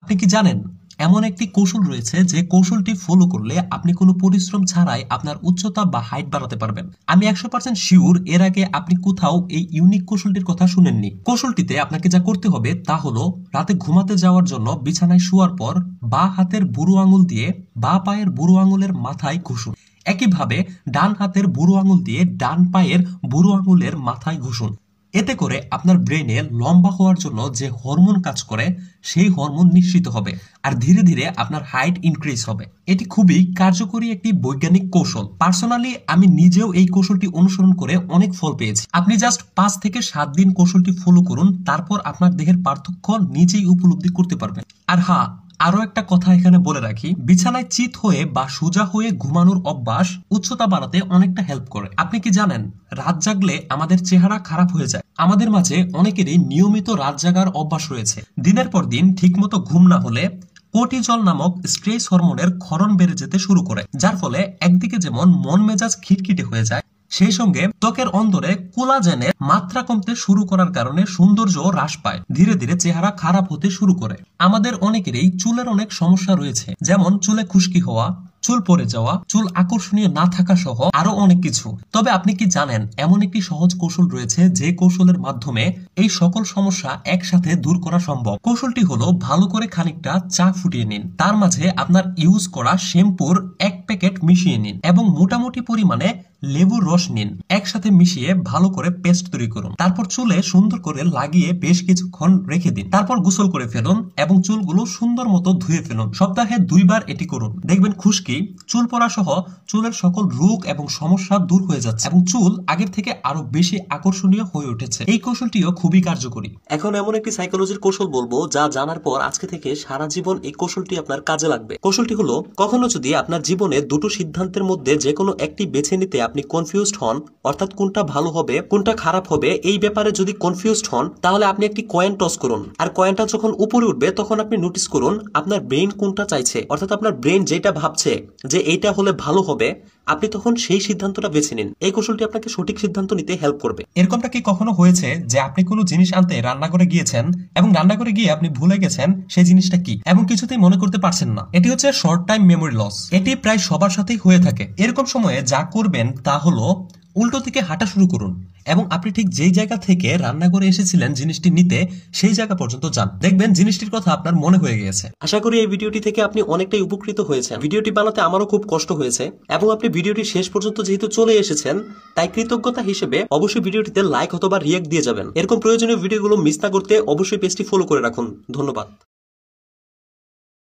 আপনি কি জানেন এমন একটি কৌশল রয়েছে যে কৌশলটি ফলো করলে আপনি কোনো পরিশ্রম ছাড়াই আপনার উচ্চতা বা হাইট বাড়াতে পারবেন। আমি 100% শিওর এর আগে আপনি কোথাও এই ইউনিক কৌশলটির কথা শুনেননি। কৌশলটিতে আপনাকে যা করতে হবে তা হলো রাতে ঘুমাতে যাওয়ার জন্য বিছানায় শোয়ার পর বাঁ হাতের বুড়ো আঙুল দিয়ে বাঁ পায়ের বুড়ো আঙুলের মাথায় ঘুষুন। একইভাবে ডান হাতের বুড়ো আঙুল দিয়ে ডান পায়ের বুড়ো আঙুলের মাথায় ঘুষুন। এতে করে আপনার ব্রেনে লম্বা হওয়ার জন্য যে হরমোন কাজ করে সেই হরমোন নিঃসৃত হবে আর ধীরে ধীরে আপনার হাইট ইনক্রিজ হবে। এটি খুবই কার্যকরী একটি বৈজ্ঞানিক কৌশল। পার্সোনালি আমি নিজেও এই কৌশলটি অনুসরণ করে অনেক ফল পেয়েছি। আপনি জাস্ট 5 থেকে 7 দিন কৌশলটি ফলো করুন, তারপর আপনার দেহের পার্থক্য নিজেই উপলব্ধি করতে পারবেন। আর হ্যাঁ, আরো একটা কথা এখানে বলে রাখি, বিছানায় চিত হয়ে বা সোজা হয়ে ঘুমানোর অভ্যাস উচ্চতা বাড়াতে অনেকটা হেল্প করে। আপনি কি জানেন রাত জাগলে আমাদের চেহারা খারাপ হয়ে যায়? আমাদের মাঝে অনেকেরই নিয়মিত রাত জাগার অভ্যাস রয়েছে। দিনের পর দিন ঠিকমতো ঘুম না হলে কোর্টিজল নামক স্ট্রেস হরমোনের ক্ষরণ বেড়ে যেতে শুরু করে, যার ফলে একদিকে যেমন মন মেজাজ খিটখিটে হয়ে যায়, সেই সঙ্গে ত্বকের অন্দরে কোলাজেনের মাত্রা কমতে শুরু করার কারণে সৌন্দর্য হ্রাস পায়, ধীরে ধীরে চেহারা খারাপ হতে শুরু করে। আমাদের অনেকেরই চুলের অনেক সমস্যা রয়েছে, যেমন চুলে খুশকি হওয়া, চুল পড়ে যাওয়া, চুল আকর্ষণীয় না থাকা সহ আরো অনেক কিছু। তবে আপনি কি জানেন এমন একটি সহজ কৌশল রয়েছে যে কৌশলের মাধ্যমে এই সকল সমস্যা একসাথে দূর করা সম্ভব? কৌশলটি হলো ভালো করে খানিকটা চা ফুটিয়ে নিন, তার মাঝে আপনার ইউজ করা শ্যাম্পুর 1 প্যাকেট মিশিয়ে নিন এবং মোটামুটি পরিমাণে লেবুর রস নিন। একসাথে মিশিয়ে ভালো করে পেস্ট তৈরি করুন। তারপর চুলে সুন্দর করে লাগিয়ে বেশ কিছুক্ষণ রেখে দিন। তারপর গোসল করে ফেলুন এবং চুলগুলো সুন্দর মতো ধুয়ে ফেলুন। সপ্তাহে 2 বার এটি করুন। দেখবেন খুশকি, চুল পড়া সহ চুলের সকল রোগ এবং সমস্যা দূর হয়ে যাচ্ছে এবং চুল আগের থেকে আরো বেশি আকর্ষণীয় হয়ে উঠেছে। এই কৌশলটিও খুবই কার্যকরী। এখন এমন একটি সাইকোলজির কৌশল বলবো যা জানার পর আজকে থেকে সারা জীবন এই কৌশলটি আপনার কাজে লাগবে। কৌশলটি হলো, কখনো যদি আপনার জীবনে দুটো সিদ্ধান্তের মধ্যে যে কোনো একটি বেছে নিতে আপনি কনফিউজড হন, অর্থাৎ কোনটা ভালো হবে কোনটা খারাপ হবে এই ব্যাপারে যদি কনফিউজড হন, তাহলে আপনি একটি কয়েন টস করুন। আর কয়েনটা যখন উপরে উঠবে তখন আপনি নোটিস করুন আপনার ব্রেন কোনটা চাইছে, অর্থাৎ আপনার ব্রেন যেটা ভাবছে যে এইটা হলে ভালো হবে, আপনি তখন সেই সিদ্ধান্তটা বেছে নিন। এই কৌশলটি আপনাকে সঠিক সিদ্ধান্ত নিতে হেল্প করবে। এরকমটা কি কখনো হয়েছে যে আপনি কোনো জিনিস আনতে রান্নাঘরে গিয়েছেন এবং রান্নাঘরে গিয়ে আপনি ভুলে গেছেন সেই জিনিসটা কি এবং কিছুতেই মনে করতে পারছেন না? এটি হচ্ছে শর্ট টাইম মেমোরি লস। এটি প্রায় সবার সাথেই হয়ে থাকে। এরকম সময়ে যা করবেন তা হলো উল্টো দিকে হাঁটা শুরু করুন এবং আপনি ঠিক যেই জায়গা থেকে রান্না করে এসেছিলেন জিনিসটি নিতে সেই জায়গা পর্যন্ত যান। দেখবেন জিনিসটির কথা আপনার মনে হয়ে গিয়েছে। আশা করি এই ভিডিওটি থেকে আপনি অনেকটাই উপকৃত হয়েছেন। ভিডিওটি বানাতে আমারও খুব কষ্ট হয়েছে এবং আপনি ভিডিওটি শেষ পর্যন্ত যেহেতু চলে এসেছেন, তাই কৃতজ্ঞতা হিসেবে অবশ্যই ভিডিওটিতে লাইক অথবা রিয়েক্ট দিয়ে যাবেন। এরকম প্রয়োজনীয় ভিডিওগুলো মিস না করতে অবশ্যই পেজটি ফলো করে রাখুন। ধন্যবাদ।